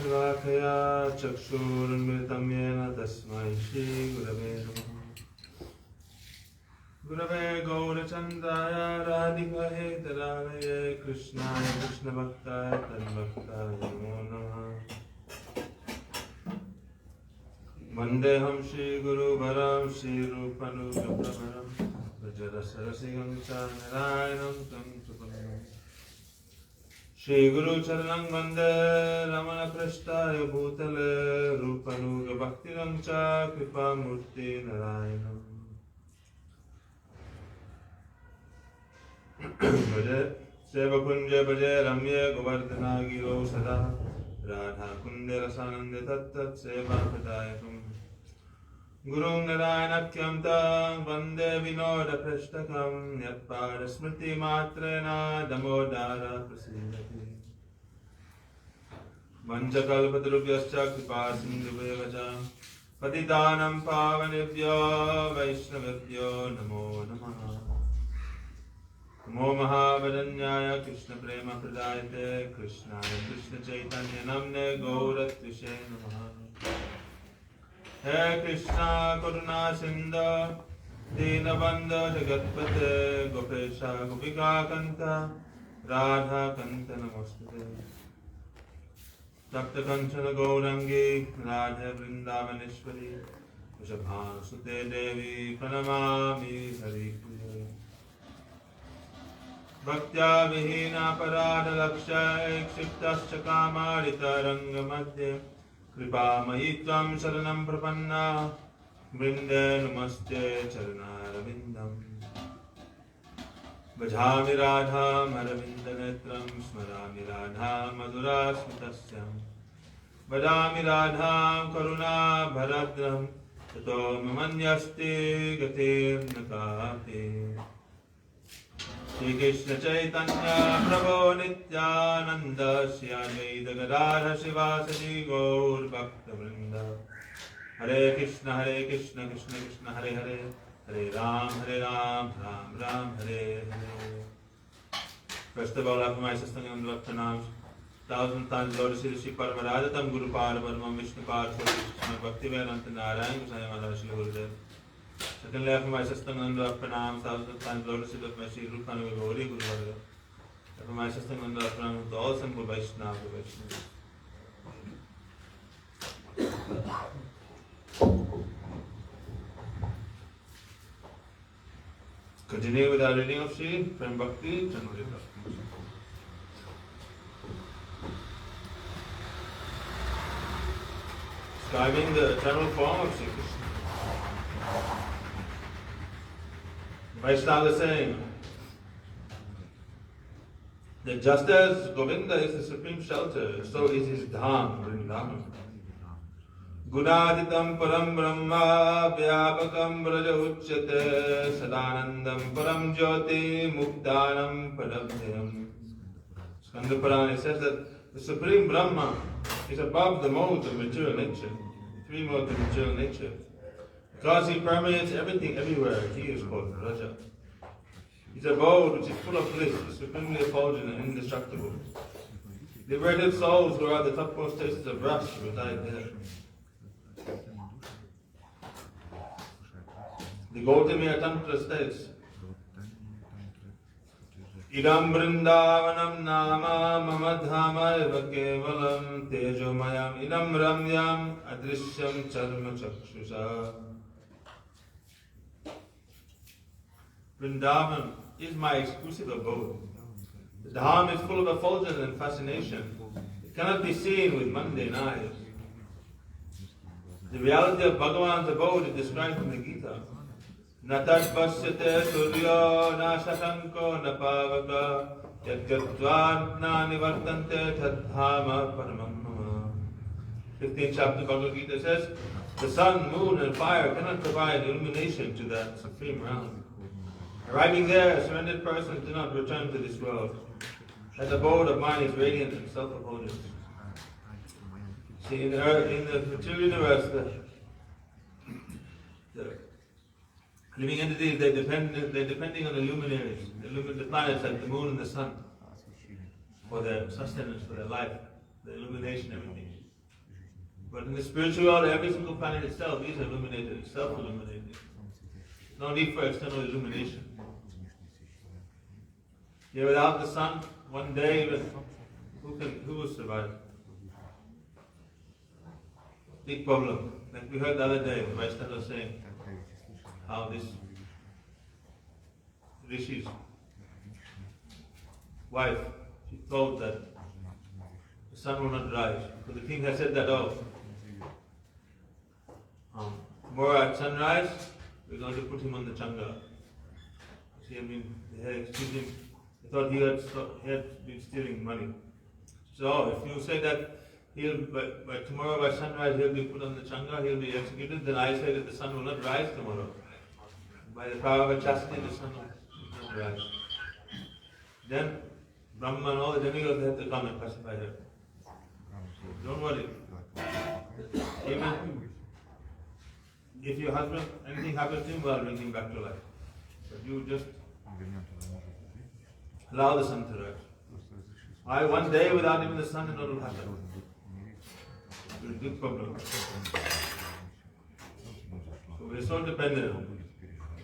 Shalakaya Chakshurunmritam Yena Tasmai Shri Gurave Namaha. Gurave Gaurachandaya Radhikahe Taralaye Krishnaya Krishna Bhaktaya Tanbhaktaya Namo Namaha. Vandeham Shri Guru Bharam Shri Rupanuga Prabharam Vajra Sarasigam Narayanam Tam Supanam Shri Guru Charanam Vande Ramana Prasthaya Bhutale Rupanuga Bhaktiram Cha Kripa Murti Narayanam Bhaje Seva Kunja Bhaje Ramya Govardhana Giro Sada Radha Kunde Rasanande Tat Tat Seva Pradayakam Gurung Narayanakyam Tang Vande Vinoda Prashtakam Yatpada Smriti Matrena Damodara Prasidati Vanchakalpatarubhyascha Kripa Sindhuveva Patitanam Pavanebhyo Vaishnavebhyo Namo Namaha Namo Mahavadanyaya Krishna Prema Pradayate Krishnaya Krishna Chaitanya Namne Gauratvishe Namaha He Krishna Karuna Sindha Dinabandha Jagatpate Gopesha Gopika Kanta Radha Kanta Namostute Tapta Kanchana Gaurangi Radha Vrindavaneshwari Vrishabhanu Sute Devi Pranamami Hari Priya Bhaktya Vihina Parada Lakshay Kshiptascha Kamarita Ranga Madhya Kripa Mahitvam Saranam Prapanna Vrinde Namaste Charanarabindam Bhajami Radham Aravinda Netram Smarami Radham Madhura Smitasyam Vadami Radham Karuna Bharadram Tato Mamanyasti Gatir Nakati Shri Krishna Chaitanya Prabhu Nityananda Shri Advaita Gadadhara Shivasati Gaur Bhakta Vrinda Hare Krishna Krishna Krishna Hare Hare Hare Ram Ram Ram Hare Hare. First of all, I offer my sister and pranams. 1,000 times Lord Shri Paramaradatam Guru Parabrahma Vishnu Par Swami Bhakti Vedanta Narayan Goswami Maharaj Shri Gurudev. Secondly, I offer my sister and pranams. 1,000 times Lord Shri Rupanuga Gauri Guru Varga. I offer my sister and pranams to all Sambhu Vaishnava Vaishnavas. Continue with our reading of Sri Prem Bhakti Chanurita. Describing the eternal form of Sri Krishna. Vaishnava is saying that just as Govinda is the supreme shelter, so is his dham, Vrindavan. Gunaditam param brahma vyapakam braja uchyate sadanandam param jyoti muktanam paramdhyam. Skanda Purana says that the supreme Brahma is above the modes of material nature, three modes of material nature. Because he permeates everything everywhere, he is called Raja. His abode which is full of bliss, is supremely effulgent and indestructible. Liberated souls who are at the topmost stages of Ras reside there. The Gautamya Tantra states, Idam Vrindavanam Nama Mamadhama Eva Kevalam Tejomayam Idam Ramyam Adrishyam Charma Chakshusha. Vrindavan is my exclusive abode. The Dham is full of effulgence and fascination. It cannot be seen with mundane eyes. The reality of Bhagavan's abode is described in the Gita. Natat pasyate suryo na shatanko na pavaka yadgatvad na nivartante tadhama paramam mama. 15th chapter of Bhagavad Gita says, the sun, moon and fire cannot provide illumination to that supreme realm. Arriving there, a surrendered person do not return to this world. That abode of mine is radiant and self-effulgent. See, in the material universe, the living entities, they're depending on the luminaries, the planets like the moon and the sun, for their sustenance, for their life, the illumination, everything. But in the spiritual world, every single planet itself is illuminated, self-illuminated. No need for external illumination. Here without the sun, one day, who will survive? Big problem. Like we heard the other day, the Vaishnava was saying how this Rishi's wife, she thought that the sun will not rise. So the king has said that, tomorrow at sunrise, we're going to put him on the changa. See, I mean, they had accused him. They thought he had been stealing money. So if you say that by tomorrow by sunrise he'll be put on the changa, he'll be executed, then I say that the sun will not rise tomorrow. By the power of chastity, the sun will not rise. Then Brahma and all the demigods had to come and pacify her. Don't worry. Even if your husband, anything happens to him, well, bring him back to life. But you just allow the sun to rise. One day without even the sun, and what will happen? It's a big problem. So we're so dependent.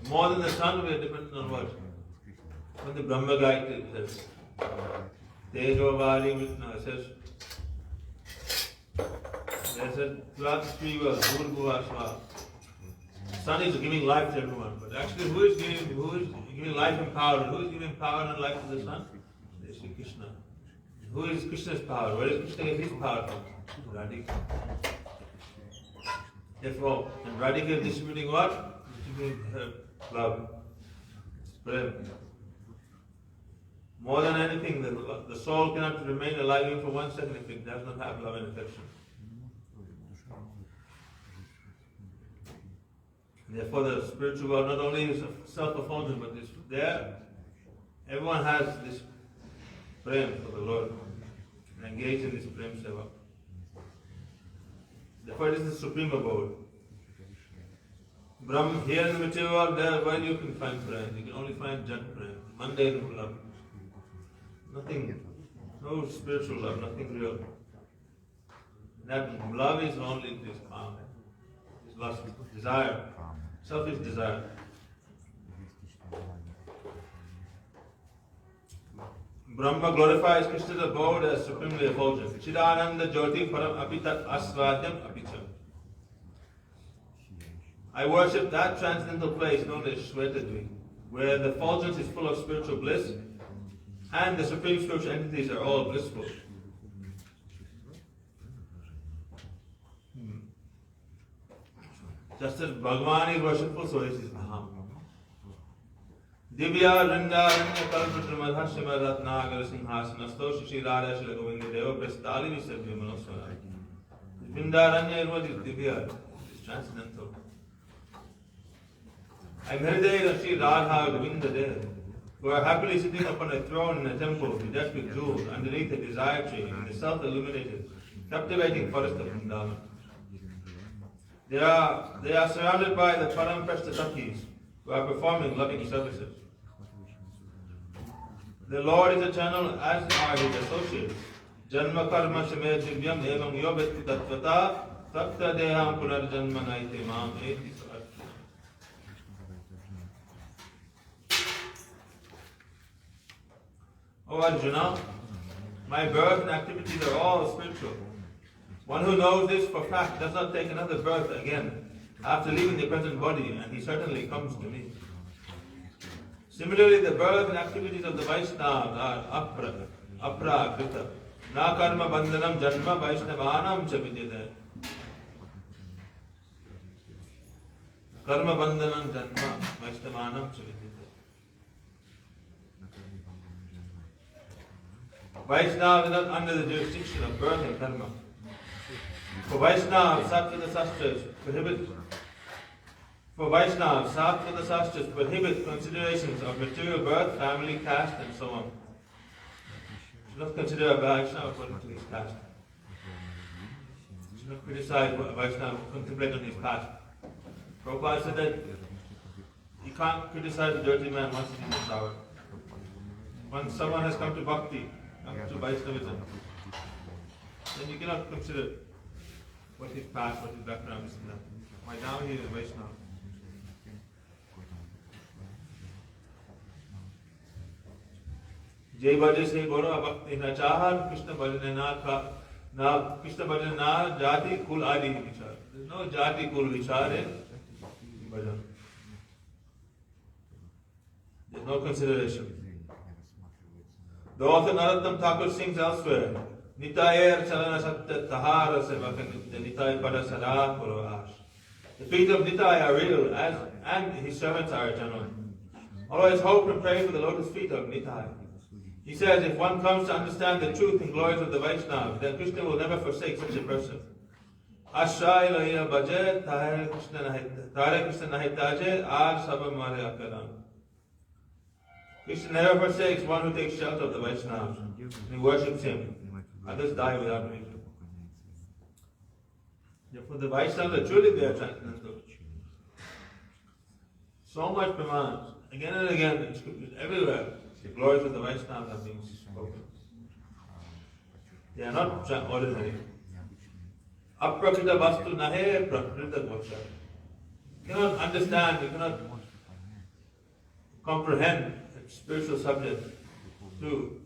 More than the sun, we are dependent on what? When the Brahmachari says, Tejovari Mitna says, they said, throughout the 3 worlds, Bhur Swa. Sun is giving life to everyone, but actually who is giving life and power? Who is giving power and life to the sun? It's Krishna. Who is Krishna's power? Where does Krishna get his power from? Radhika. Therefore, and Radhika is distributing what? Distributing her love. Prem. More than anything, the soul cannot remain alive even for 1 second if it does not have love and affection. Therefore, the spiritual world not only is self-effulgent, but it's there. Everyone has this prem for the Lord and engage in this prem seva. Therefore, it is the supreme abode. Brahma, here in the material world, there where you can find prem. You can only find jat prem, mundane love. Nothing, no spiritual love, nothing real. That love is only this calm, this lust, desire. Selfish desire. Brahma glorifies Krishna's abode as supremely effulgent. Chidananda Jyoti Param Apitat Asvadhyam Apicham. I worship that transcendental place known as Shvetadvi, where the effulgence is full of spiritual bliss, and the supreme spiritual entities are all blissful. Just as Bhagavan is worshipful, so is Aham. Divya Rinda Ranya Kalpatra Madha Shima Ratna Agar Singhasanasto Shishi Radha Shila Govinda Deva Prestali Visabhya Manoswara. Vrindaranya is what is Divya, it's transcendental. I'm Hriday Rashi Radha Govinda Deva, who are happily sitting upon a throne in a temple bedecked with jewels underneath a desire tree in the self-illuminated, captivating forest of Vrindavan. They are surrounded by the Param Prashtatakis who are performing loving services. The Lord is eternal, as are his associates. Janma karma shame divyam evam yobet tattvata tapta deham punarjanma naite mam eti sarthi. O Arjuna, my birth and activities are all spiritual. One who knows this for fact does not take another birth again after leaving the present body, and he certainly comes to me. Similarly, the birth and activities of the Vaishnavas are aprakrita. Na karma bandhanam janma Vaishnavanam cha vidyate. Karma bandhanam janma Vaishnavanam cha vidyate. Vaishnava is not under the jurisdiction of birth and karma. For Vaishnava, Sattva Sastras prohibit considerations of material birth, family, caste, and so on. You should not consider a Vaishnava according to his caste. You should not criticize a Vaishnava, contemplate on his past. Prabhupada said that you can't criticize a dirty man once he's in the shower. Once someone has come to bhakti, come to Vaishnavism, then you cannot consider what his past, what his background is. Why now he is Vaishnava. जय वजह से बोलो भक्ति न चाह कृष्ण भजन ना कृष्ण भजन ना जाति कुल आदि विचार. There's no jati kul vichar in bhajan. There's no consideration. The author Narottam Thakur sings elsewhere, Nitayar Chalana Satya Tahara Sevaka Nitay Pada Sada Puravas. The feet of Nitai are real and his servants are eternal. Always hope and pray for the lotus feet of Nitai. He says, if one comes to understand the truth and glories of the Vaishnava, then Krishna will never forsake such a person. Ashray Loya Bhaje, Tare Krishna Nahitaje, Ar Sabha Mare Akaram. Krishna never forsakes one who takes shelter of the Vaishnavas. He worships him. Others die without reason. Therefore, the Vaishnavas are truly there transcendental. So much Pramans, again and again, in scriptures, everywhere, the glories of the Vaishnavas are being spoken. They are not ordinary. Aprakrita vastu nahe prakrita gocha. You cannot understand, you cannot comprehend a spiritual subject through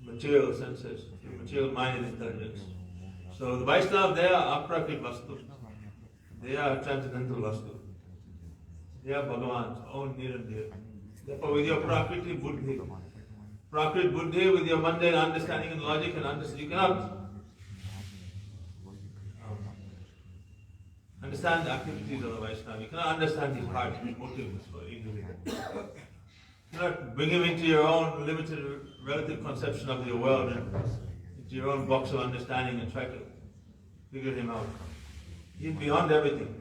material senses, through material mind and intelligence. So the Vaishnavas, they are aprakrita vastu. They are transcendental vastu. They are Bhagavan's own near and dear. Therefore, with your prakriti buddhi, with your mundane understanding and logic and understanding, you cannot understand the activities of the Vaishnava. You cannot understand his heart, his motives for easily. You cannot bring him into your own limited relative conception of your world and into your own box of understanding and try to figure him out. He is beyond everything.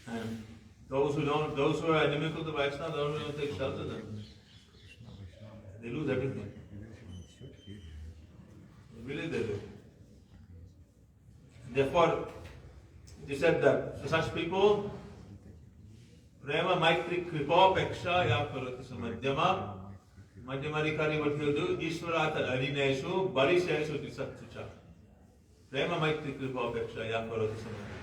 And those who are inimical to Vaishnava, those who don't take shelter, they lose everything. Really they do. Therefore, it is said that for such people, Prema Maitri Kripa Peksha Yaparati Samadhyama Madhyamarikari, what he'll do, Ishvarata Arineshu Bariseshu Disatsucha. Prema Maitri Kripa Peksha Yaparati Samadhyama.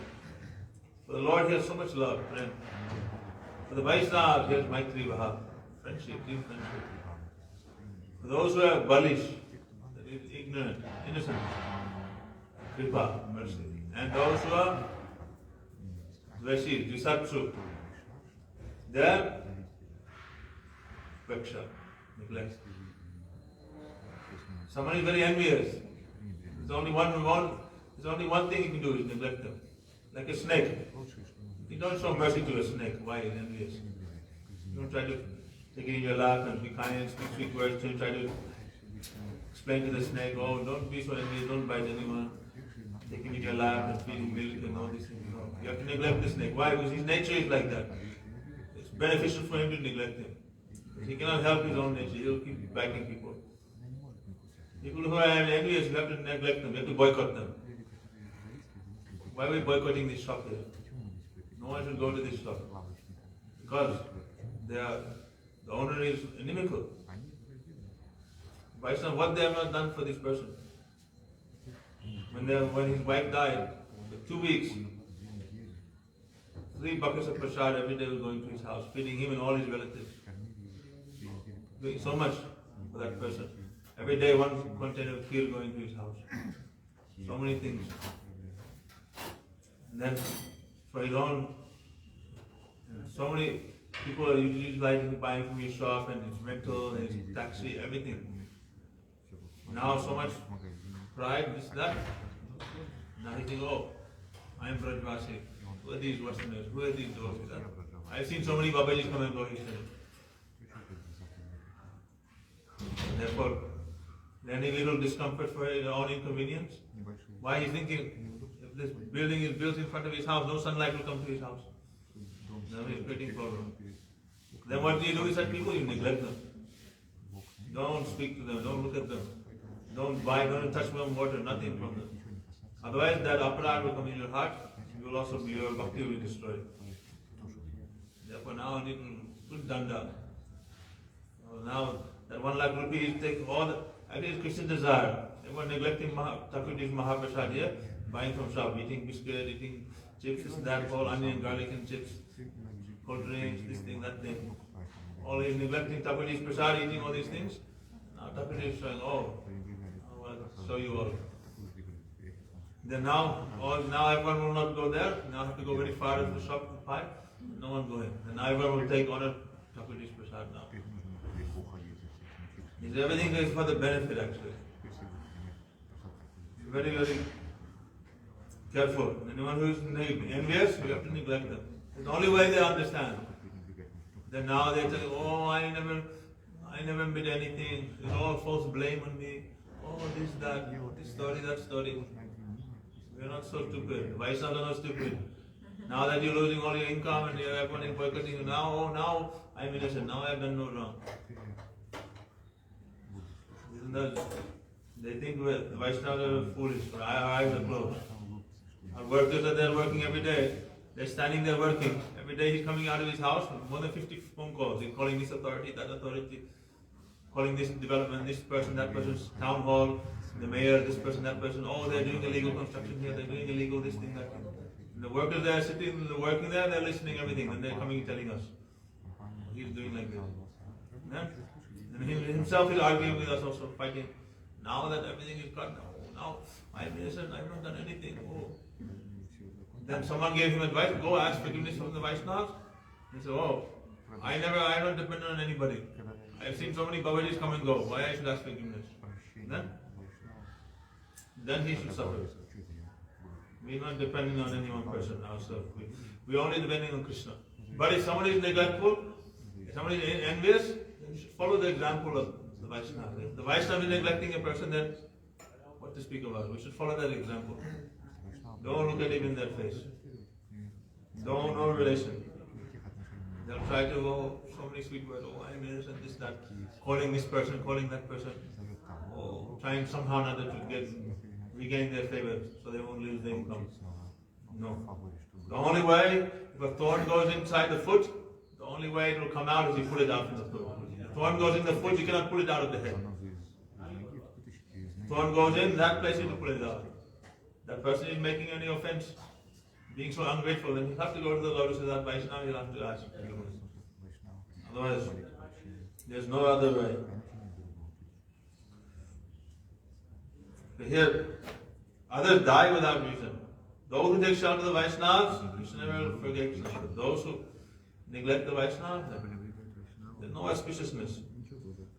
For the Lord, he has so much love, friend. For the Vaishnavas, he has Maitri Vaha, friendship, deep friendship. For those who are balish, that is ignorant, innocent, Kripa, mercy. And those who are Dveshi, Dvisatsu, they are Peksha, neglect. Someone is very envious. There's only one thing you can do is neglect them. Like a snake. You don't show mercy to a snake. Why? He's envious. You don't try to take it in your lap and be kind and speak sweet words to him. Try to explain to the snake, oh, don't be so envious, don't bite anyone. Take him in your lap and feed him milk and all these things. You have to neglect the snake. Why? Because his nature is like that. It's beneficial for him to neglect him. He cannot help his own nature. He'll keep biting people. People who are envious, you have to neglect them. You have to boycott them. Why are we boycotting this shop here? No one should go to this shop. Because the owner is inimical. Vaishnava, what they have not done for this person? When his wife died, for 2 weeks, 3 buckets of prasad every day was going to his house, feeding him and all his relatives. Doing so much for that person. Every day 1 container of kheer going to his house. So many things. And then for his own, so many people are utilizing buying from his shop and his rental and his taxi, everything. Now so much pride, this, that. Now he thinks, oh, I am Brajvasi. Who are these Westerners? Who are these those? I've seen so many Babajis come and go, he said. Therefore, any little discomfort for his own inconvenience. Why he's thinking, if this building is built in front of his house, no sunlight will come to his house. Now he's creating problem. Then what do you do with such people? You neglect them. Don't speak to them, don't look at them. Don't buy, don't touch warm water, nothing from them. Otherwise that aparad will come in your heart, you will also be, your bhakti will be destroyed. Therefore now a little good danda. Now that 1 lakh rupees take all the, that is Krishna's desire. people neglecting Thakurji's Mahaprasad here, buying from shop, eating biscuit, eating chips, this and that, all onion, garlic and chips, cold drinks, this thing, that thing. All is neglecting Thakurji's Prasad, eating all these things. Now Thakurji is saying, oh, I'll show you all. Then now everyone will not go there. Now have to go very far to the shop to buy. No one go in. And now everyone will take honor Thakurji's Prasad now. Everything is for the benefit actually. Very, very careful. Anyone who is envious, you have to neglect them. It's the only way they understand. Then now they say, oh, I never did anything. It's all false blame on me. Oh, this, that, this story, that story. We're not so stupid. Vaishnavas are not stupid. Now that you're losing all your income and everyone is boycotting you, now I'm innocent. Now I've done no wrong. They think the Vaishnavas are foolish, but our eyes are closed. Our workers are there working every day. They're standing there working. Every day he's coming out of his house with more than 50 phone calls. He's calling this authority, that authority, calling this development, this person, that person's town hall, the mayor, this person, that person. Oh, they're doing illegal construction here, they're doing illegal this thing, that thing. And the workers there sitting, working there, they're listening to everything, and they're coming and telling us. He's doing like this. Yeah? And he himself is arguing with us also, fighting. Now that everything is cut, now I'm innocent, I've not done anything. Oh. Then someone gave him advice, go ask forgiveness from the Vaishnavas. He said, oh, I don't depend on anybody. I've seen so many Babajis come and go. Why I should ask forgiveness? Then he should suffer. We're not depending on any one person ourselves. We're only depending on Krishna. But if somebody is neglectful, if somebody is envious, then you should follow the example of the Vaishnava. If the Vaishnava is neglecting a person, then what to speak about? We should follow that example. Don't look at him in their face. Don't no relation. They'll try to go so many sweet words. Oh, I'm innocent, this, that. Calling this person, calling that person. Oh, trying somehow or another to regain their favor so they won't lose their income. No. The only way, if a thorn goes inside the foot, the only way it will come out is you pull it out from the foot. If a thorn goes in the foot, you cannot pull it out of the head. Thorn goes in, that place you have to pull it out. That person is making any offense, being so ungrateful, then you have to go to the Lord of that Vaishnava, you'll have to ask forgiveness. Otherwise, there's no other way. But here, others die without reason. Those who take shelter of the Vaishnavas, Krishna never forgets them. Those who neglect the Vaishnavas, there's no auspiciousness.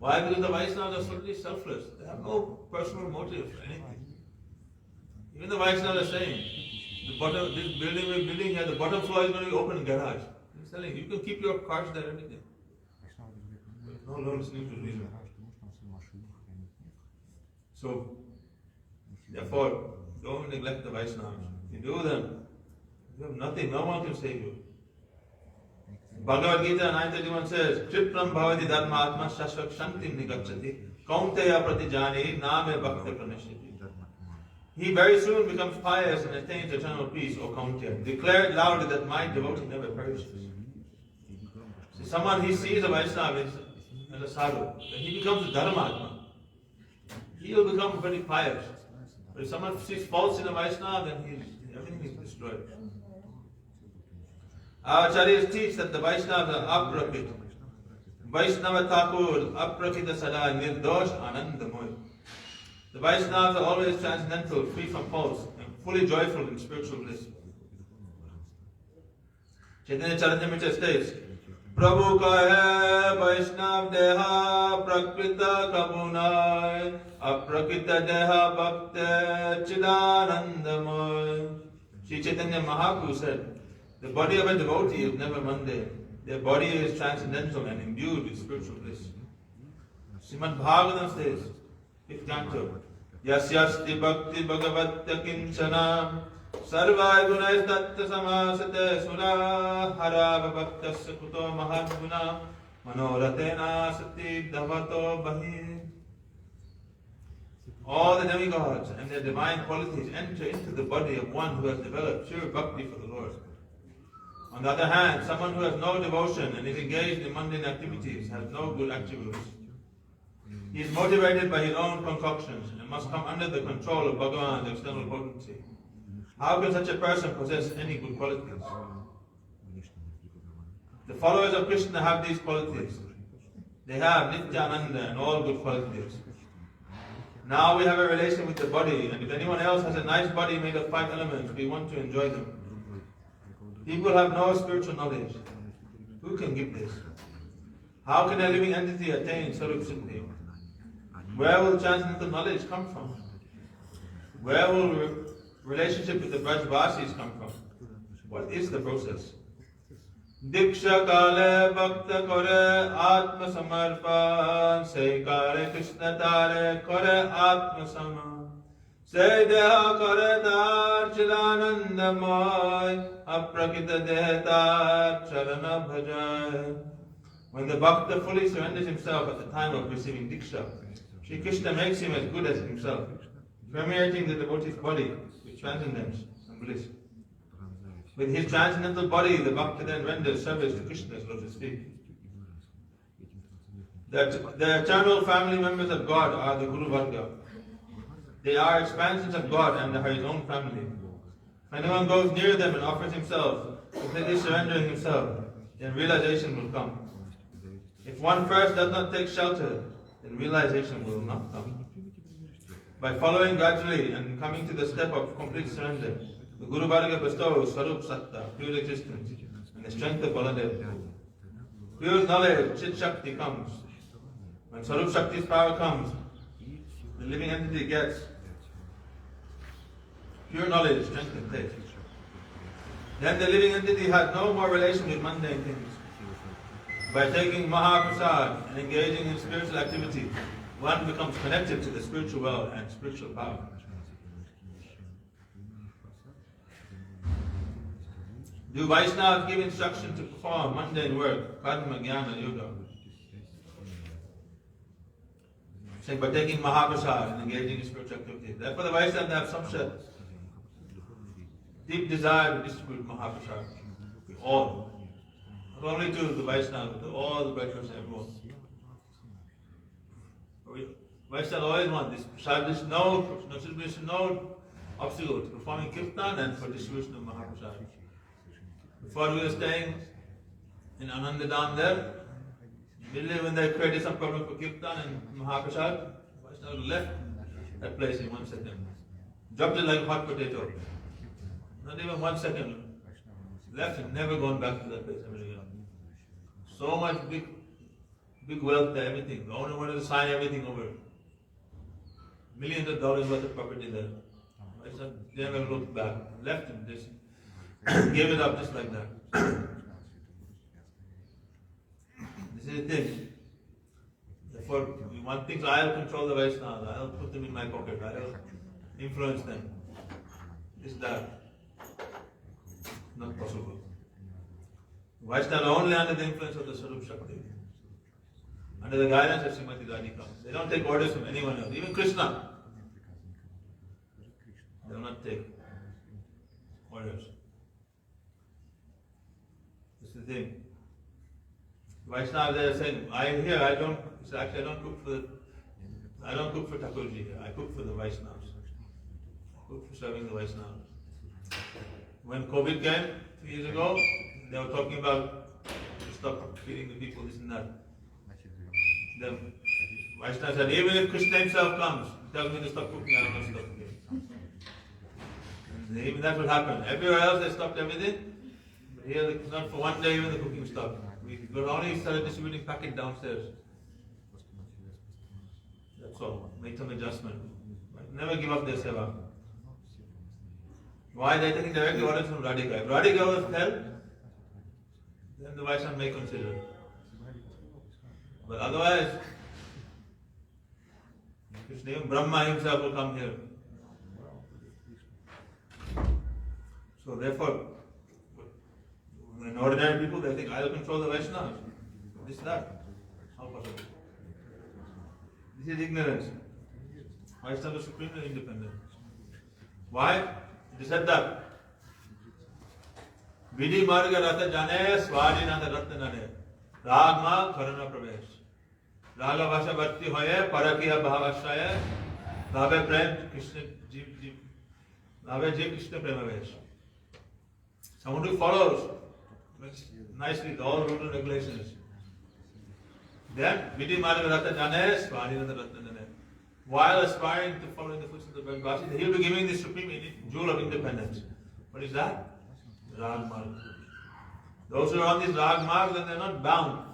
Why? Because the Vaishnavas are totally selfless. They have no personal motive for anything. Even the Vaishnavas are saying, this building we're building here, the bottom floor is going to be open garage. He's telling you can keep your cars there, everything. No listening to reason. So, therefore, don't neglect the Vaishnavas. If you do them, you have nothing, no one can save you. Bhagavad Gita 9:31 says, Tripram bhavati dharma atma shashvak shantim nigacchati kaunteya pratijani name bhakti pranishiti. He very soon becomes pious and attains eternal peace, O Kaunteya. Declare it loudly that my devotee never perishes. See, someone he sees a Vaishnava as a sadhu, then he becomes a dharmatma. He will become very pious. But if someone sees faults in a Vaishnava, then everything is destroyed. Our acharyas teach that the Vaishnavas are aprakit. Vaishnava Thakur, aprakita sada nirdosh anandamoy. The Vaishnavas are always transcendental, free from faults, and fully joyful in spiritual bliss. Chaitanya Charitamrita states, Prabhu kahe Vaishnav deha prakrita kabunai aprakita deha bhakte chidanandamoy. Sri Chaitanya Mahaprabhu said, the body of a devotee is never mundane. Their body is transcendental and imbued with spiritual bliss. Srimad Bhagavatam says, 5th canto, Yasyasti bhakti bhagavatya kinchana sarvai gunais tattva samasate sura harava bhaktasya kuto mahadguna manoratena sati dhavato bahi. All the demigods and their divine qualities enter into the body of one who has developed pure bhakti for the Lord. On the other hand, someone who has no devotion and is engaged in mundane activities has no good attributes. He is motivated by his own concoctions and must come under the control of Bhagavan's external potency. How can such a person possess any good qualities? The followers of Krishna have these qualities. They have Nityananda and all good qualities. Now we have a relation with the body, and if anyone else has a nice body made of 5 elements, we want to enjoy them. People have no spiritual knowledge. Who can give this? How can a living entity attain Sarup Siddhi? Where will transcendental knowledge come from? Where will relationship with the Brajvasis come from? What is the process? Diksha kale bhakta kore atma samarpan, se kare Krishna tare kore atma sama, se deha kare dar chidanandamoy, aprakita dehata charana bhajay. When the bhakta fully surrenders himself at the time of receiving Diksha, Shri Krishna makes him as good as himself, permeating the devotee's body with transcendence and bliss. With his transcendental body, the bhakta then renders service to Krishna's lotus feet. The eternal family members of God are the Guru Varga. They are expansions of God and are his own family. If anyone goes near them and offers himself, completely surrendering himself, then realization will come. If one first does not take shelter, then realization will not come. By following gradually and coming to the step of complete surrender, the Guru Varga bestows Sarup Satta, pure existence, and the strength of Baladev. Pure knowledge, Chit Shakti comes. When Sarup Shakti's power comes, the living entity gets pure knowledge, strength and faith. Then the living entity has no more relation with mundane things. By taking Mahaprasad and engaging in spiritual activity, one becomes connected to the spiritual world and spiritual power. Do Vaishnavas give instruction to perform mundane work, karma, jnana, yoga? Saying by taking Mahaprasad and engaging in spiritual activity. Therefore the Vaishnavas have some deep desire to distribute Mahaprasad to all. Not only to the Vaishnavas, to all the Vaishnavas, everyone. Vaishnavas always want this. There's no obstacle to performing Kirtan and for distribution of Mahaprasad. Before we were staying in Anandadam there, immediately when they created some problem for Kirtan and Mahaprasad, Vaishnavas left that place in 1 second. Dropped it like hot potato. Not even 1 second. Left and never gone back to that place ever again. So much big wealth there, everything. The owner wanted to sign everything over. Millions of dollars worth of property there. Vaishnavas never looked back. Left and just gave it up just like that. This is the thing. Therefore, one thinks I'll control the Vaishnavas, I'll put them in my pocket, I'll influence them. This, that. Not possible. Vaishnavas are only under the influence of the Sarup Shakti. Under the guidance of Srimati Radhika. They don't take orders from anyone else. Even Krishna. They will not take orders. This is the thing. Vaishnavas, they are saying, I don't cook for Thakurji here. I cook for the Vaishnavas. I cook for serving the Vaishnavas. When COVID came 3 years ago, they were talking about to stop feeding the people, this and that. The Vaishnava said, even if Krishna himself comes, tells me to stop cooking, I will not stop cooking. And even that will happen. Everywhere else they stopped everything, but here not for 1 day even the cooking stopped. We could only start distributing packet downstairs. That's all. Make some adjustment. Never give up their seva. Why? They are taking directly orders from Radhika. If Radhika was help, then the Vaishnava may consider. But otherwise, Krishna, even Brahma himself will come here. So therefore, when ordinary people, they think, I will control the Vaishnavas. This, that. How possible? This is ignorance. Vaishnava is supremely independent. Why? It is said that Vidhi Marga Rata Jane Swadi Nanda Ratna Nane Ragma Karana Pravesh. Raga Vasha Bhakti Hoye, Parakiya Bhavashaya, Bhave Prem, Krishna Jeev, Bhave Jeev Krishna Premavesh. Someone who follows nicely all rules and regulations. Then, Vidhi Madhava Rata Jane, Swani Rata Jane. While aspiring to follow in the footsteps of Brahmachari, he will be giving the supreme jewel of independence. What is that? Rag Marg. Those who are on this Rag Marg, then they are not bound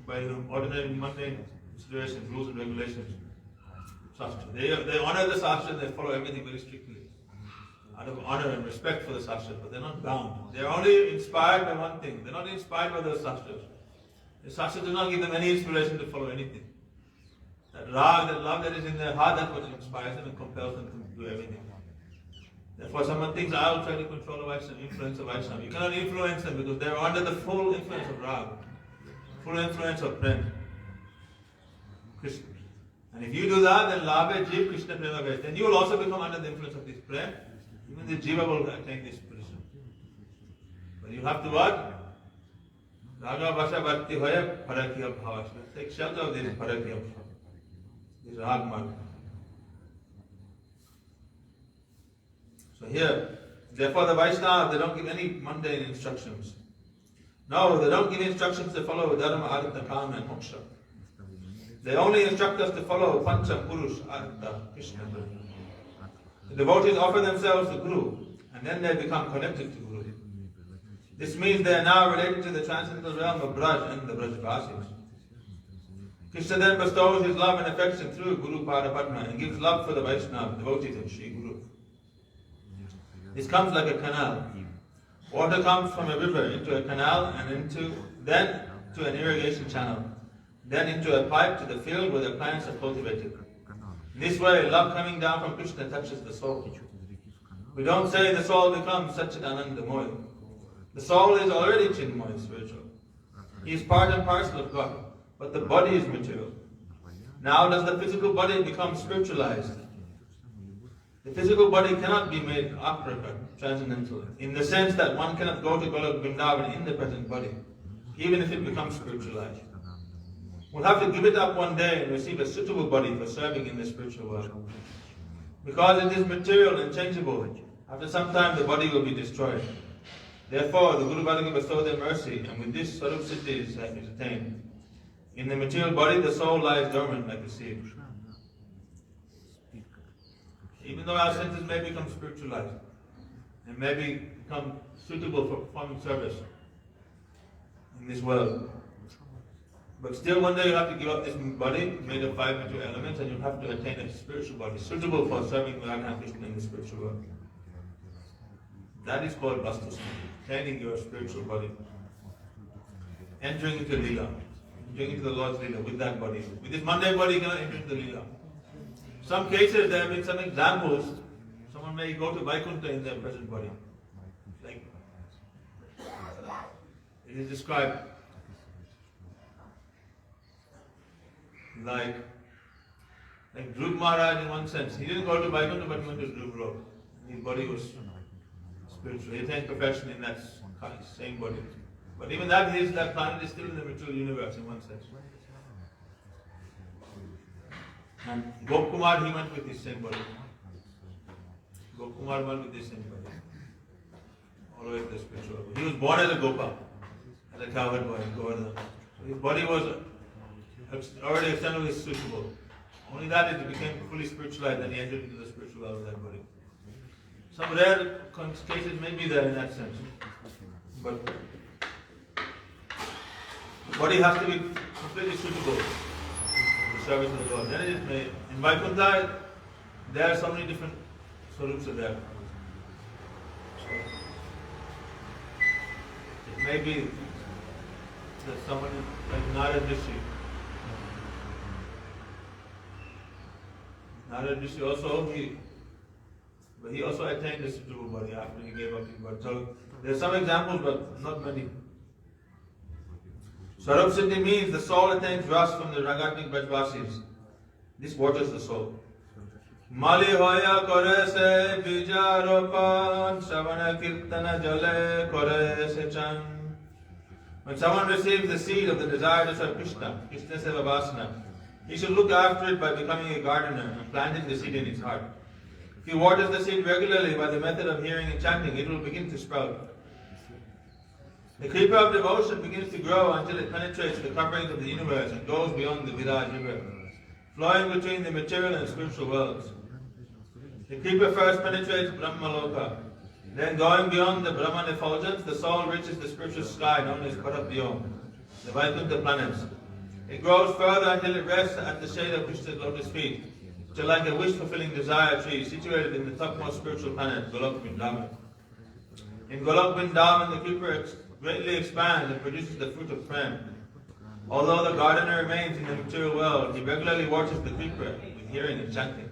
by ordinary mundane situations, rules and regulations. Sastra. They honor the Sastra and they follow everything very strictly. Out of honor and respect for the Sastra, but they are not bound. They are only inspired by one thing. They are not inspired by those Sastras. The Sastra does not give them any inspiration to follow anything. That rag, that love that is in their heart, that's what inspires them and compels them to do everything. Therefore, someone thinks, I'll try to control the Vaishnava, influence the Vaishnava. You cannot influence them because they are under the full influence of rag, full influence of Prem, Krishna. And if you do that, then Labhe Jeev Krishna Prema Vesh. Then you will also become under the influence of this Prem. Even the Jiva will attain this position. But you have to what? Raga Vasha Bhakti Hoya Parakiya Bhavas. Take shelter of this Parakiya Bhavas. This Rag Marg. So here, therefore the Vaishnavas, they don't give any mundane instructions. No, they don't give instructions to follow Dharma, Artha, Kama and Moksha. They only instruct us to follow Pancha Purush, Artha, Krishna. The devotees offer themselves to Guru, and then they become connected to Guru. This means they are now related to the transcendental realm of Braj and the Brajvasis. Krishna then bestows his love and affection through Guru Parapadma and gives love for the Vaishnava, devotees of Shri Guru. This comes like a canal. Water comes from a river into a canal and then to an irrigation channel, then into a pipe to the field where the plants are cultivated. In this way, love coming down from Krishna touches the soul. We don't say the soul becomes Satchidanandamoy. The soul is already Chinmoy, spiritual. He is part and parcel of God, but the body is material. Now does the physical body become spiritualized? The physical body cannot be made apraka, transcendental, in the sense that one cannot go to Golok Vrindavan in the present body, even if it becomes spiritualized. We'll have to give it up one day and receive a suitable body for serving in the spiritual world. Because it is material and changeable, after some time the body will be destroyed. Therefore, the Guru Balaga bestowed their mercy, and with this Sarup Siddhi is attained. In the material body, the soul lies dormant like a seed. Even though our senses may become spiritualized and may become suitable for performing service in this world, but still one day you have to give up this body made of 5 material elements and you have to attain a spiritual body suitable for serving Radha Krishna in the spiritual world. That is called Vastu, attaining your spiritual body. Entering into Leela, entering into the Lord's Leela with that body. With this mundane body you cannot enter into the Leela. Some cases there have been some examples. Someone may go to Vaikuntha in their present body. Like it is described like Dhruv Maharaj in one sense. He didn't go to Vaikuntha but he went to Dhruv Lok. His body was spiritual. He attained perfection in that same body. But even that planet is still in the material universe in one sense. And Gopkumar, he went with his same body. Gopkumar went with his same body. All the way to the spiritual world. He was born as a Gopa, as a cowherd boy in Govardhan. So his body was already externally suitable. Only that it became fully spiritualized and he entered into the spiritual world of that body. Some rare cases may be there in that sense. But the body has to be completely suitable for service of the Lord. Then it is made. In Vaikuntha, there are so many different swarups are there. So, it may be that someone like Narad Rishi. Narad Rishi also, he also attained a suitable body after he gave up his body. So there are some examples, but not many. Sarup Siddhi means the soul attains ras from the Ragatmik Brajvasis. This waters the soul. Mali hoya kore se bijaropan, savana kirtana jale kore se chan. When someone receives the seed of the desire to serve Krishna, Krishna Seva Vasana, he should look after it by becoming a gardener and planting the seed in his heart. If he waters the seed regularly by the method of hearing and chanting, it will begin to sprout. The creeper of devotion begins to grow until it penetrates the coverings of the universe and goes beyond the Viraj river, flowing between the material and spiritual worlds. The creeper first penetrates Brahmaloka. Then, going beyond the Brahman effulgence, the soul reaches the spiritual sky known as Paravyom, the Vaikuntha planets. It grows further until it rests at the shade of Krishna's lotus feet, which are like a wish-fulfilling desire tree situated in the topmost spiritual planet, Golok Vrindavan. In Golok Vrindavan, the creeper greatly expands and produces the fruit of prem. Although the gardener remains in the material world, he regularly watches the creeper with hearing and chanting.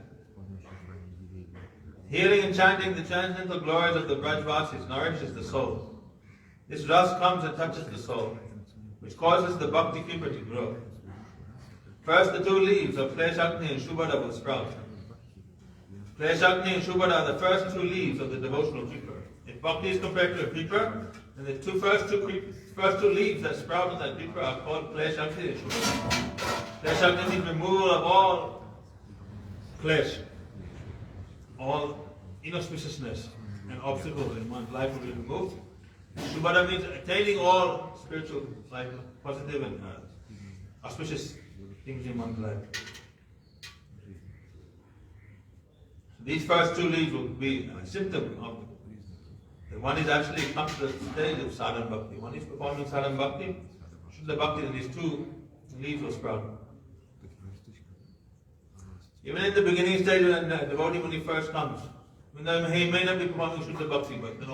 Hearing and chanting the transcendental glories of the Brajvasis nourishes the soul. This ras comes and touches the soul, which causes the bhakti creeper to grow. First, the two leaves of Kleshagni and Shubhada will sprout. Kleshagni and Shubhada are the first two leaves of the devotional creeper. If bhakti is compared to a creeper, then the first two leaves that sprout on that creeper are called Kleshagni and Shubhada. Kleshagni means removal of all klesh, all inauspiciousness and obstacles in one's life will be removed. Shubhada means attaining all spiritual, life, positive and auspicious things in one's life. These first two leaves will be a symptom of that one is actually come to the stage of sadhana bhakti. One is performing sadhana bhakti, Shuddha bhakti, and these two leaves will sprout. Even in the beginning stage when the devotee, when he first comes, he may not be performing Shuddha bhakti, but then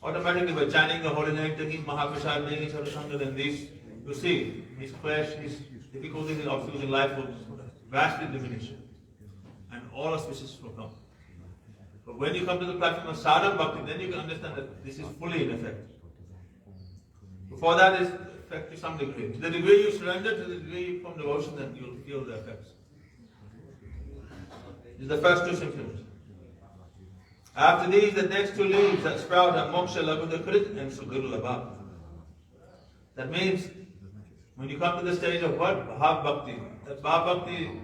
automatically by chanting the holy name, taking Mahaprasad, taking Sadhusanga, then these, you see, his flesh, his difficulties and obstacles in life will vastly diminish. And all auspicious will come. But when you come to the platform of sadhana bhakti, then you can understand that this is fully in effect. Before that is effect to some degree. To the degree you surrender, to the degree you form devotion, then you will feel the effects. These are the first two symptoms. After these, the next two leaves that sprout are moksha, labhudakrit, and sugurlabha. That means, when you come to the stage of what? Bhav bhakti. That bhav bhakti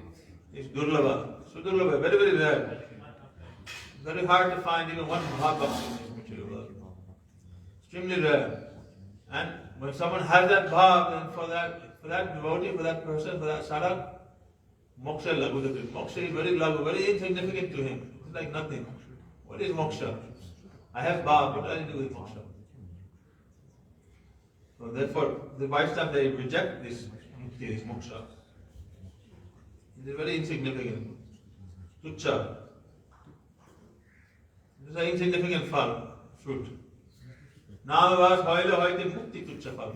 is durlabha. Sudurlabha, very, very rare. Very hard to find even one bhav bhakti in this material world. Extremely rare. And when someone has that bhav, then for that devotee, for that person, for that sadhak, moksha labhudakrit. Moksha is very laghu, very insignificant to him. It's like nothing. What is moksha? I have bhav, what do I do with moksha? So therefore, the Vaishnava, they reject this mukti, this moksha. It is very insignificant. Tucha. It is an insignificant fruit. Namavas hoile hoite mukti tucha phal.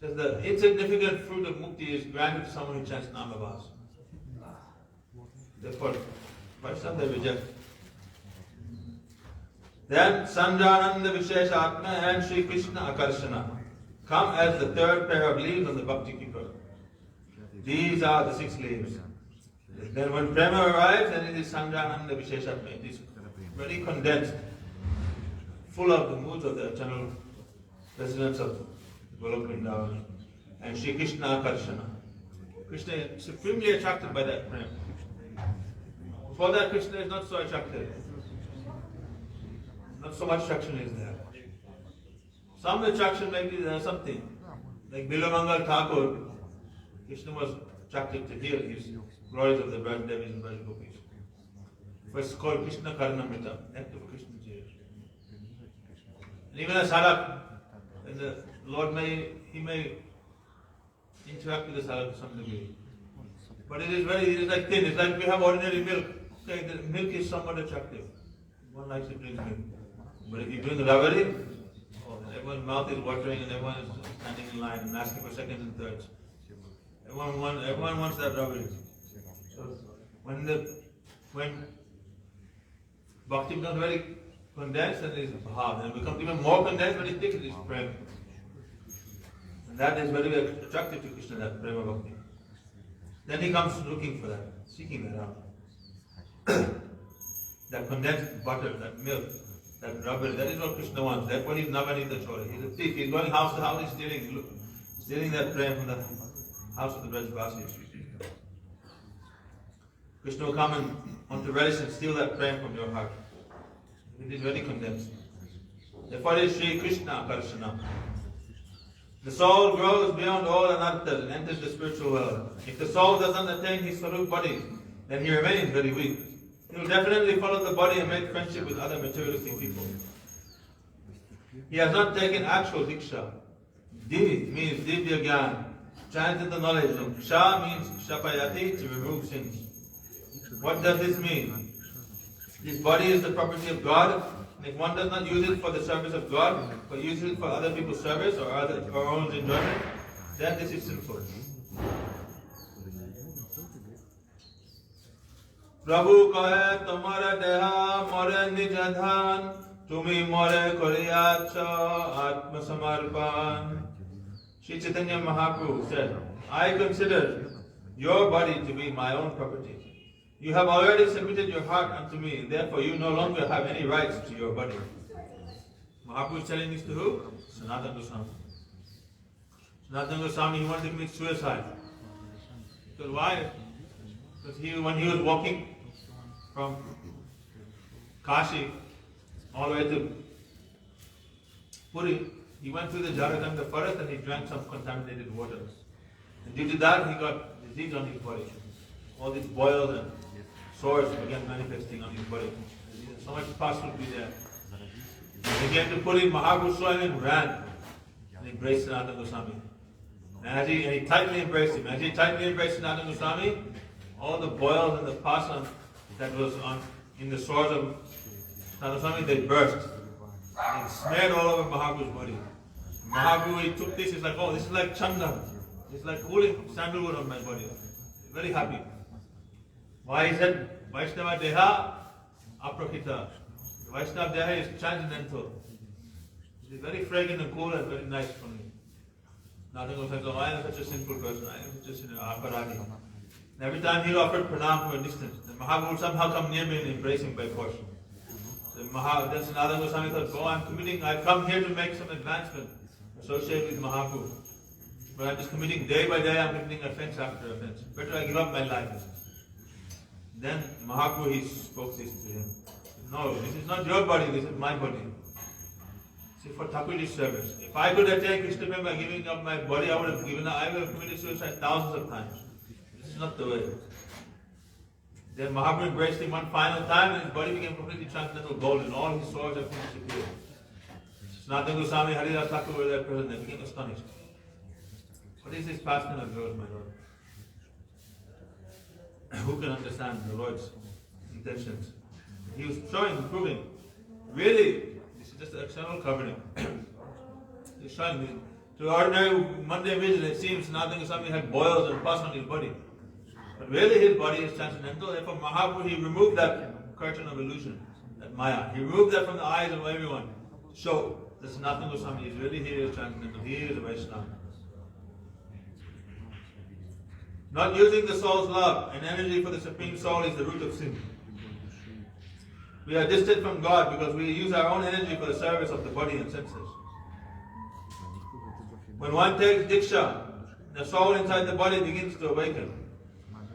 Says the insignificant fruit of mukti is granted to someone who chants Namavas. Therefore, Vaishnava, they reject. Then Sanjananda Vishesha Atma and Sri Krishna Akarshana come as the third pair of leaves on the Bhakti Keeper. These are the 6 leaves. Then when Prema arrives, then it is Sanjananda Vishesha Atma. It is very condensed, full of the moods of the eternal residents of Golok Vrindavan. And Sri Krishna Akarshana. Krishna is supremely attracted by that Prema. Before that, Krishna is not so attracted. Not so much attraction is there. Some attraction may be there, something. Like Bilamangal Thakur, Krishna was attracted to hear his glories of the Braj Devis and Braj Gopis. First called Krishna Karnamrita, act of Krishna's ear. And even a sadhak, then the Lord may interact with the sadhak to some degree. But it is like thin, it's like we have ordinary milk. Okay, the milk is somewhat attractive. One likes to drink milk. But if you drink rabari, then everyone's mouth is watering and everyone is standing in line and asking for seconds and thirds. Everyone wants that rabari. So when bhakti becomes very condensed, then it is bhav. And it becomes even more condensed, very thick, it is prema. And that is very, very attractive to Krishna, that prema bhakti. Then he comes looking for that, seeking that out. That condensed butter, that milk, that robbery. That is what Krishna wants. Therefore he's Navanita Chora. He's a thief. He's going house to house, he's stealing that prem from the house of the Brajvasis. Krishna will come and want to relish and steal that prem from your heart. It is very condensed. Therefore it is Sri Krishna Karshana. The soul grows beyond all anarthas and enters the spiritual world. If the soul doesn't attain his Swarup body, then he remains very weak. He will definitely follow the body and make friendship with other materialistic people. He has not taken actual Diksha. Di means Divya Gyan, transcendental knowledge, and Ksha means Kshapayati, to remove sins. What does this mean? This body is the property of God. If one does not use it for the service of God, but uses it for other people's service or own enjoyment, then this is sinful. Prabhu kahe tumhara deha more nijadhan, tumi more koriyacha atma samarpan. Sri Chaitanya Mahaprabhu said, I consider your body to be my own property. You have already submitted your heart unto me, and therefore you no longer have any rights to your body. Mahaprabhu is telling this to who? Sanatana Goswami. Sanatana Goswami, he wanted to commit suicide. Because why? Because when he was walking from Kashi all the way to Puri, he went through the Jharkhand forest and he drank some contaminated water. And due to that, he got disease on his body. All these boils and sores began manifesting on his body. So much pus would be there. When he came to Puri, Mahaprabhu saw him and ran and embraced Sanatana Goswami. And he tightly embraced him. As he tightly embraced Sanatana Goswami, all the boils and the pus that was in the sores of Sanatana Goswami, they burst. And it smeared all over Mahaprabhu's body. Mahaprabhu, he took this, he's like, oh, this is like chandan. It's like cooling sandalwood on my body. Very happy. Why he said, Vaishnava Deha Aprakita. Vaishnava Deha is transcendental. It is very fragrant and cool and very nice for me. Nothing was like, oh, I am such a sinful person. I am such a sinner, aparadi. And every time he offered pranam from a distance, the Mahaprabhu would somehow come near me and embrace him by force. So then Sanatana Goswami thought, oh, I've come here to make some advancement associated with Mahaprabhu. But I'm just committing, day by day, I'm committing offense after offense. Better I give up my life. Then Mahaprabhu, he spoke this to him. No, this is not your body, this is my body. See, for Thakurji's service. If I could attain Krishna Prema by giving up my body, I would have committed suicide thousands of times. This is not the way. Then Mahaprabhu embraced him one final time and his body became completely transcendental gold and all his swords have disappeared. Sanatana Goswami, Haridas Thakur were there present, they became astonished. What is this pastime of yours, my Lord? Who can understand the Lord's intentions? He was proving, really, this is just an external covering. He's showing me. To ordinary mundane vision, it seems Sanatana Goswami had boils and pus on his body. But really his body is transcendental. Therefore Mahaprabhu, he removed that curtain of illusion, that Maya. He removed that from the eyes of everyone. To show that Sanatana Goswami is really here, is transcendental. He is a Vaishnava. Not using the soul's love and energy for the Supreme Soul is the root of sin. We are distant from God because we use our own energy for the service of the body and senses. When one takes Diksha, the soul inside the body begins to awaken.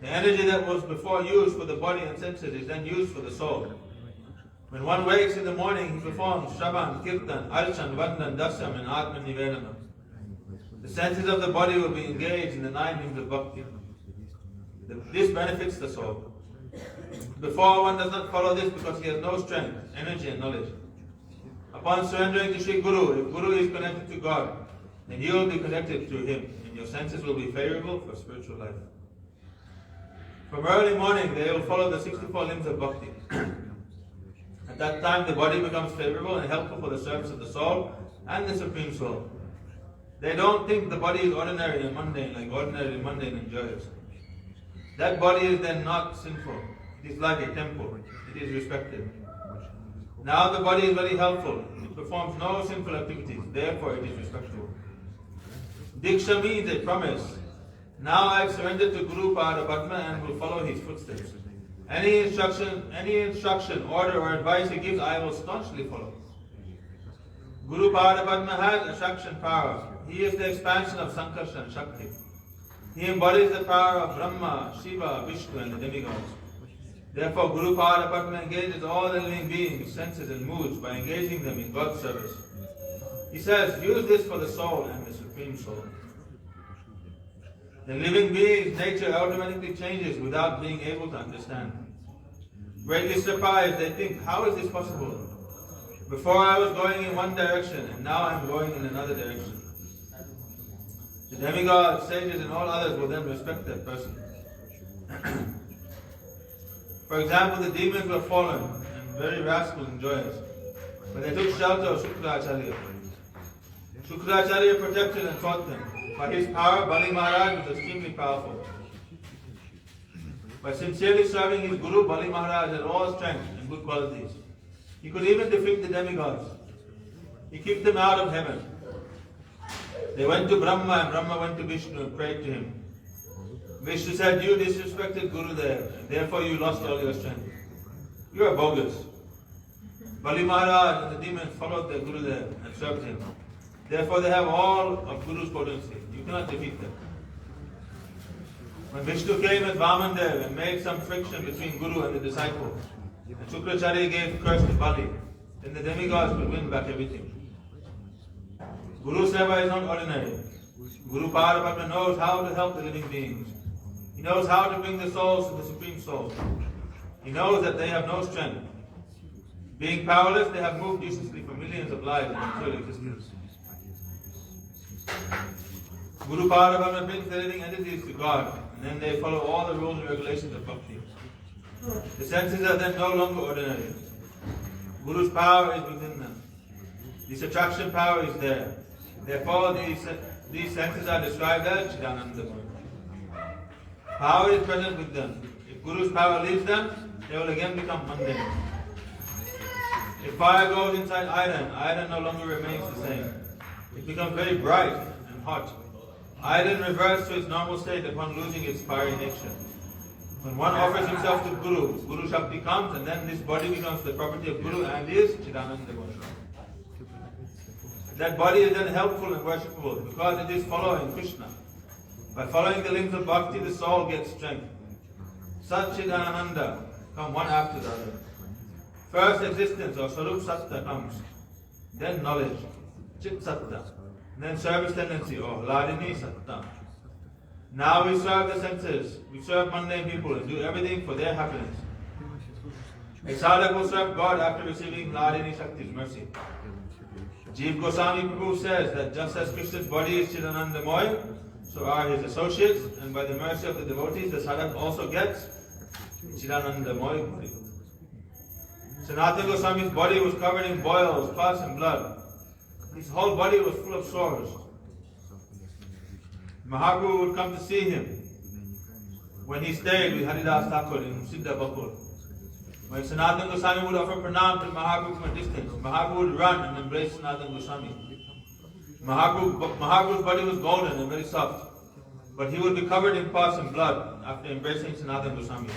The energy that was before used for the body and senses is then used for the soul. When one wakes in the morning, he performs Shravan, Kirtan, Archan, Vandan, Dasam and Atma Nivedana. The senses of the body will be engaged in the 9 hymns of Bhakti. This benefits the soul. Before, one does not follow this because he has no strength, energy and knowledge. Upon surrendering to Sri Guru, if Guru is connected to God, then you will be connected to him and your senses will be favorable for spiritual life. From early morning, they will follow the 64 limbs of Bhakti. At that time, the body becomes favorable and helpful for the service of the soul and the Supreme Soul. They don't think the body is ordinary and mundane, like ordinary, mundane and joyous. That body is then not sinful. It is like a temple. It is respected. Now the body is very helpful. It performs no sinful activities. Therefore it is respectful. Diksha means a promise. Now I have surrendered to Guru Pada Padma and will follow his footsteps. Any instruction, order or advice he gives, I will staunchly follow. Guru Padma has attraction power. He is the expansion of Sankarshan Shakti. He embodies the power of Brahma, Shiva, Vishnu and the demigods. Therefore, Guru Padma engages all the living beings, senses and moods by engaging them in God's service. He says, use this for the soul and the Supreme Soul. The living being's nature automatically changes without being able to understand. Greatly surprised, they think, how is this possible? Before I was going in one direction and now I am going in another direction. The demigods, sages and all others will then respect that person. For example, the demons were fallen and very wrathful and joyous, but they took shelter of Shukracharya. Shukracharya protected and taught them. By his power, Bali Maharaj was extremely powerful. By sincerely serving his Guru, Bali Maharaj had all strength and good qualities. He could even defeat the demigods. He kicked them out of heaven. They went to Brahma and Brahma went to Vishnu and prayed to him. Vishnu said, you disrespected Gurudev and therefore you lost all your strength. You are bogus. Bali Maharaj and the demons followed their Gurudev and served him. Therefore they have all of Guru's potency. You cannot defeat them. When Vishnu came as Vamandev and made some friction between Guru and the disciple, and Shukracharya gave curse to Bali, then the demigods could win back everything. Guru Seva is not ordinary. Guru Padma knows how to help the living beings. He knows how to bring the souls to the Supreme Soul. He knows that they have no strength. Being powerless, they have moved uselessly for millions of lives in material existence. Guru Padma brings the living entities to God, and then they follow all the rules and regulations of Bhakti. The senses are then no longer ordinary. Guru's power is within them. This attraction power is there. Therefore, these senses are described as Chidanandamaya. Power is present with them. If Guru's power leaves them, they will again become mundane. If fire goes inside iron no longer remains the same. It becomes very bright and hot. Iron reverts to its normal state upon losing its fiery nature. When one offers himself to Guru, Guru Shakti comes and then this body becomes the property of Guru and is Chidanandamaya. That body is then helpful and worshipful because it is following Krishna. By following the limbs of bhakti, the soul gets strength. Sat Chidananda come one after the other. First existence or Sarup Satta comes, then knowledge, Chit Satta, then service tendency or Ladini Satta. Now we serve the senses, we serve mundane people and do everything for their happiness. A sadhak will serve God after receiving Ladini Shakti's mercy. Jeev Goswami Prabhu says that just as Krishna's body is Chidanandamaya, so are his associates, and by the mercy of the devotees, the sadhak also gets Chidanandamaya body. Sanatana Goswami's body was covered in boils, pus and blood. His whole body was full of sores. Mahaprabhu would come to see him when he stayed with Haridas Thakur in Siddha Bakur. When Sanatana Goswami would offer pranam to Mahaprabhu from a distance, Mahaprabhu would run and embrace Sanatana Goswami. Mahaprabhu's body was golden and very soft, but he would be covered in pus and blood after embracing Sanatana Goswami.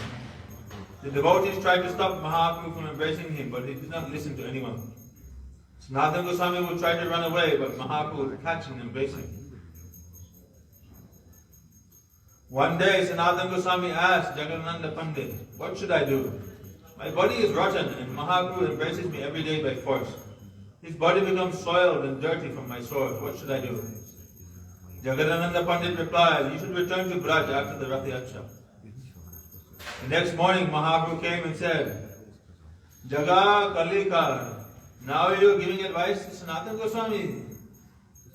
The devotees tried to stop Mahaprabhu from embracing him, but he did not listen to anyone. Sanatana Goswami would try to run away, but Mahaprabhu would catch and embrace him. One day, Sanatana Goswami asked Jagadananda Pandit, "What should I do? My body is rotten and Mahaprabhu embraces me every day by force. His body becomes soiled and dirty from my sores. What should I do?" Jagadananda Pandit replied, "You should return to Braj after the Rath Yatra." The next morning, Mahaprabhu came and said, "Jaga Kalikar, now you are giving advice to Sanatana Goswami.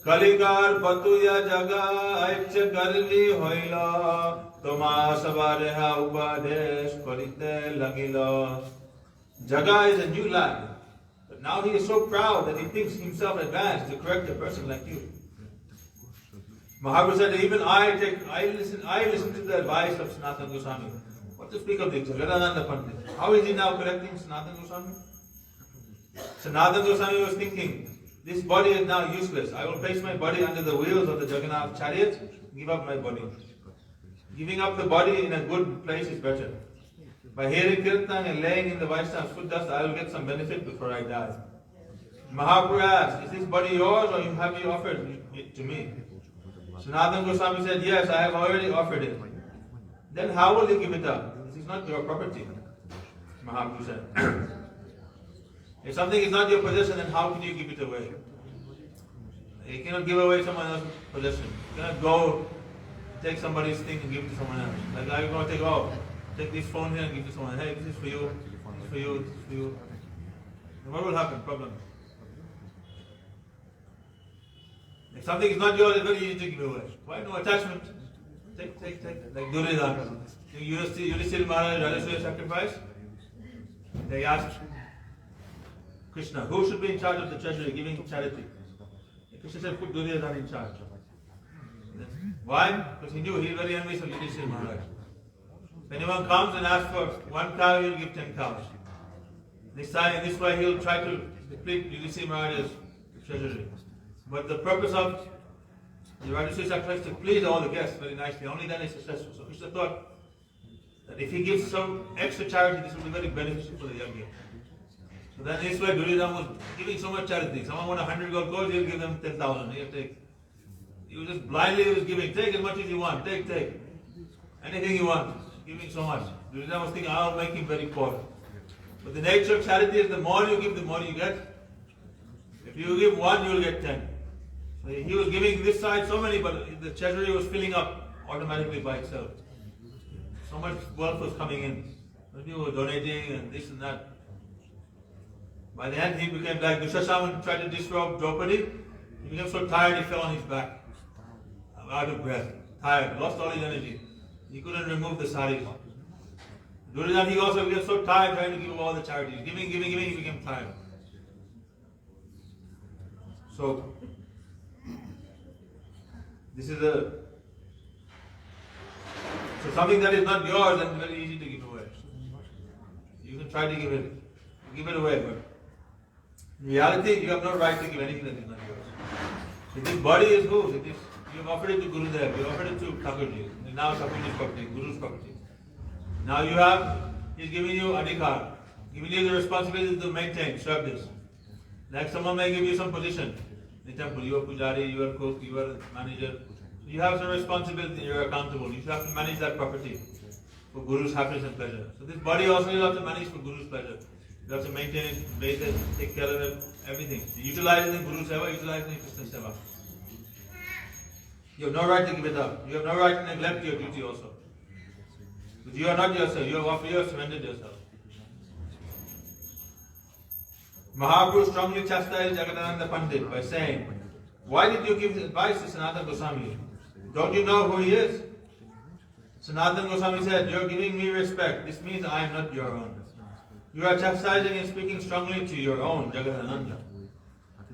Kalikar Patuya Jaga Aipcha Garli Hoila Toma Sabareha Upadesh Korite Lagila." Jaga is a new lad, but now he is so proud that he thinks himself advanced to correct a person like you. Mahaprabhu said, even I listen to the advice of Sanatana Goswami. What to speak of the Jagadananda Pandit? How is he now correcting Sanatana Goswami? Sanatana Goswami was thinking, this body is now useless. I will place my body under the wheels of the Jagannath chariot, give up my body. Giving up the body in a good place is better. By hearing kirtan and laying in the Vaishnava's foot dust, I will get some benefit before I die. Mahaprabhu asked, is this body yours or have you offered it to me? Sanatana Goswami said, yes, I have already offered it. Then how will you give it up? This is not your property. Mahaprabhu said. If something is not your possession, then how can you give it away? You cannot give away someone else's possession. You cannot go take somebody's thing and give it to someone else. Like, are you going to take this phone here and give it to someone? Hey, this is for you, this is for you, this is for you. And what will happen? Problem. If something is not yours, it's very easy to give away. Why? No attachment. Take. Like Giridhari. Yudhishthira Maharaj, Rajasuya sacrifice. They asked Krishna, who should be in charge of the treasury, giving charity? Krishna said, put Duryodhana in charge. Why? Because he knew he was very envious of Yudhishthira Maharaj. If anyone comes and asks for 1 cow, he will give 10 cows. This way he will try to deplete Yudhishthira Maharaj's treasury. But the purpose of the Rajasuya sacrifice is to please all the guests very nicely. Only then is successful. So Krishna thought that if he gives some extra charity, this will be very beneficial for the yajna. So then this way Duryodhana was giving so much charity. Someone wanted 100 gold coins, he will give them 10,000. He was just blindly giving. Take as much as you want. Take. Anything you want. Giving so much. Duryodhana was thinking, I'll make him very poor. But the nature of charity is the more you give, the more you get. If you give 1, you will get 10. So he was giving this side so many, but the treasury was filling up automatically by itself. So much wealth was coming in. People were donating and this and that. By the end, he became like Dushashaman tried to disrobe Draupadi. He became so tired, he fell on his back. Out of breath. Tired. Lost all his energy. He couldn't remove the saris. Duryodhana, he also became so tired trying to give all the charities. Giving, he became tired. So, this is so something that is not yours and very easy to give away. You can try to give it away, but in reality, you have no right to give anything that is not yours. So this body is whose? You have offered it to Gurudev, you offered it to Thakurji. Now Thakurji's property, Guru's property. Now he's giving you adhikar, giving you the responsibility to maintain, serve this. Like someone may give you some position in the temple, you are pujari, you are cook, you are manager. So you have some responsibility, you are accountable. You have to manage that property for Guru's happiness and pleasure. So this body also you have to manage for Guru's pleasure. You have to maintain it, bathe it, take care of it, everything. Utilize it in Guru Seva, utilize it in Krishna Seva. You have no right to give it up. You have no right to neglect your duty also. But you are not yourself, you have surrendered yourself. Mahaprabhu strongly chastised Jagadananda Pandit by saying, why did you give advice to Sanatana Goswami? Don't you know who he is? Sanatana Goswami said, you are giving me respect. This means I am not your own. You are chastising and speaking strongly to your own, Jagadananda.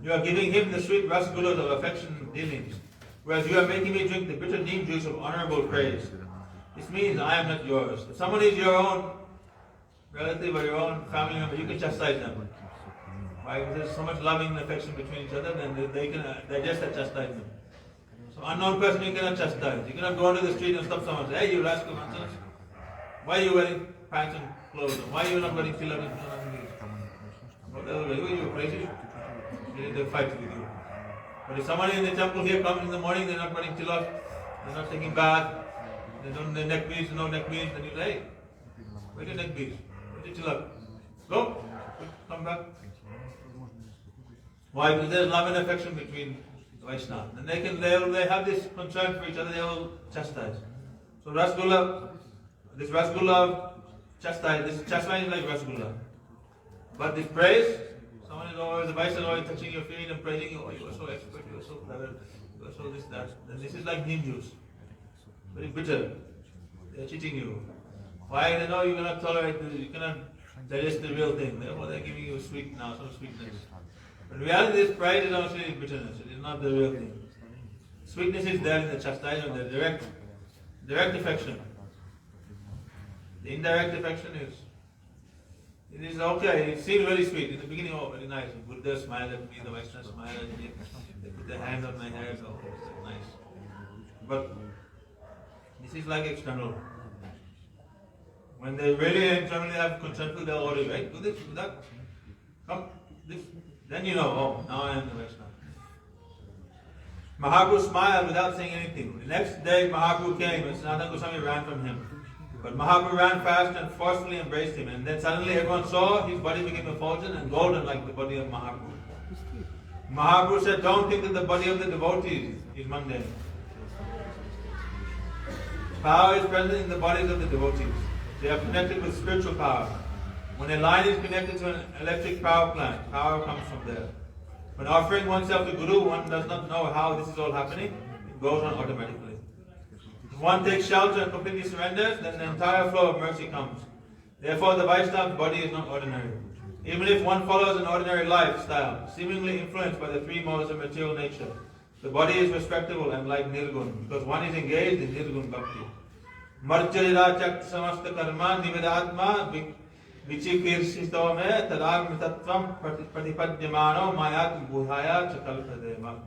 You are giving him the sweet rasgullas of affection and dealings, whereas you are making me drink the bitter neem juice of honorable praise. This means I am not yours. If someone is your own relative or your own family member, you can chastise them. Why? Because there's so much loving and affection between each other, then they can digest that chastisement. So unknown person you cannot chastise. You cannot go onto the street and stop someone and say, hey, you rascal nonsense. Why are you wearing pants and clothes? Why are you not wearing tilak and whatever? You are crazy. They fight with you. But if somebody in the temple here comes in the morning, they're not wearing tilak, they're not taking bath, they don't their neck beads, no neck beads, then you say, hey, where's your neck beads? Where's your tilak? Go, come back. Why? Because there's love and affection between the Vaishnavas. And they have this concern for each other, they will chastise. So this rasgulla chastise, this chastise is like rasgulla. But this praise, someone is always, the Vaishnava is always touching your feet and praising you, oh you are so expert, you are so clever, you are so this, that. Then this is like neem juice. Very bitter. They are cheating you. Why? They know you cannot tolerate this, you cannot digest the real thing. Therefore they are giving you sweet now, some sweetness. But in reality, this pride is actually bitterness. It is not the real thing. Sweetness is there in the chastisement, the direct affection. The indirect affection it is okay. It seems very sweet. In the beginning, oh, very nice. The Buddha smiled at me, the Vaishnava smiled at me. They put their hand on my head. Oh, it's nice. But this is like external. When they really internally have consented, they'll order, right? Do this, do that. Come, this. Then you know, oh, now I am the Vaishnava. Mahaprabhu smiled without saying anything. The next day, Mahaprabhu came and Sanatana Goswami ran from him. But Mahaprabhu ran fast and forcefully embraced him. And then suddenly everyone saw his body became effulgent and golden like the body of Mahaprabhu. Mahaprabhu said, don't think that the body of the devotees is mundane. Power is present in the bodies of the devotees. They are connected with spiritual power. When a line is connected to an electric power plant, power comes from there. When offering oneself to Guru, one does not know how this is all happening. It goes on automatically. If one takes shelter and completely surrenders, then the entire flow of mercy comes. Therefore, the Vaishnava's body is not ordinary. Even if one follows an ordinary lifestyle, seemingly influenced by the three modes of material nature, the body is respectable and like Nirgun, because one is engaged in Nirgun Bhakti. Marjarira chakt samasta karma nivedatma vichikirshito me tadagma tattvam pratipadyamano mayat buhaya chakalpadeva.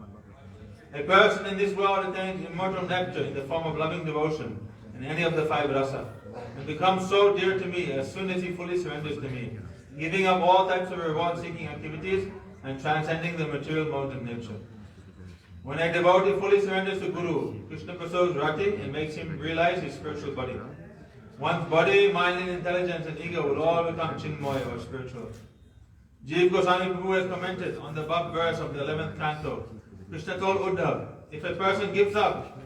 A person in this world attains immortal nectar in the form of loving devotion in any of the five rasa, and becomes so dear to me as soon as he fully surrenders to me, giving up all types of reward-seeking activities and transcending the material modes of nature. When a devotee fully surrenders to Guru, Krishna bestows rati and makes him realize his spiritual body. One's body, mind, and intelligence and ego will all become chinmoy or spiritual. Jiva Goswami Prabhu has commented on the above verse of the 11th canto. Krishna told Uddhav, if a person gives up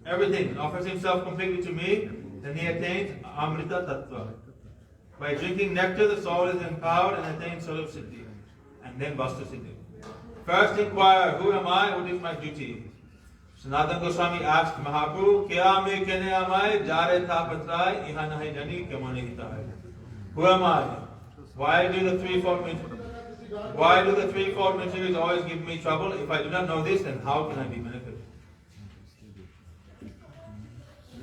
everything and offers himself completely to me, then he attains Amrita Tattva. By drinking nectar, the soul is empowered and attains Sarup Siddhi, and then Vasta Siddhi. First inquire, who am I? What is my duty? Sanatana Goswami asked Mahaprabhu, Kya me kene amai, jare tha patrai, iha nahi jani, kemane hitai. Who am I? Why do the threefold mysteries always give me trouble? If I do not know this, then how can I be benefited?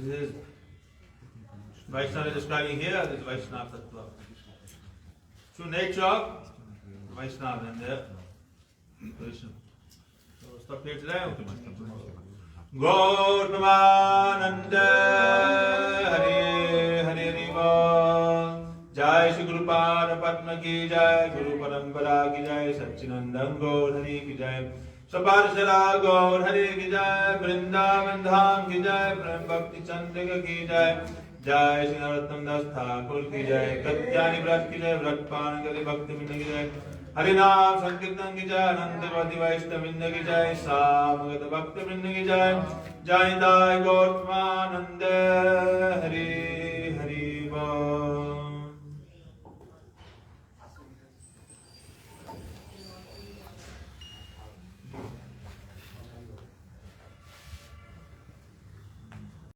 This is Vaishnava describing here, this Vaishnava Tattva. True nature of Vaishnava and their position. So we'll stop here today. We'll continue tomorrow. Gaur Pramananda Hare Hare Riva Jai Shri Guru Pada Padma Ki Jai Guru Parampara Ki Jai Satchinandan Gaur Hari Ki Jai Saparshara Gaur Hari Ki Jai Vrindavan Dham Ki Jai Prem Bhakti Chandrika Ki Jai Jai Shri Narottam Das Thakur Ki Jai Katyani Vrat Ki Jai Vrat Panagari Bhakti Vinda Ki Jai Harinam Sankirtan Ki Jai Anantavadi Vaishta Vinda Ki Jai Samagata Bhakti Vinda Ki Jai Jai Dai Gaur Pramananda Hare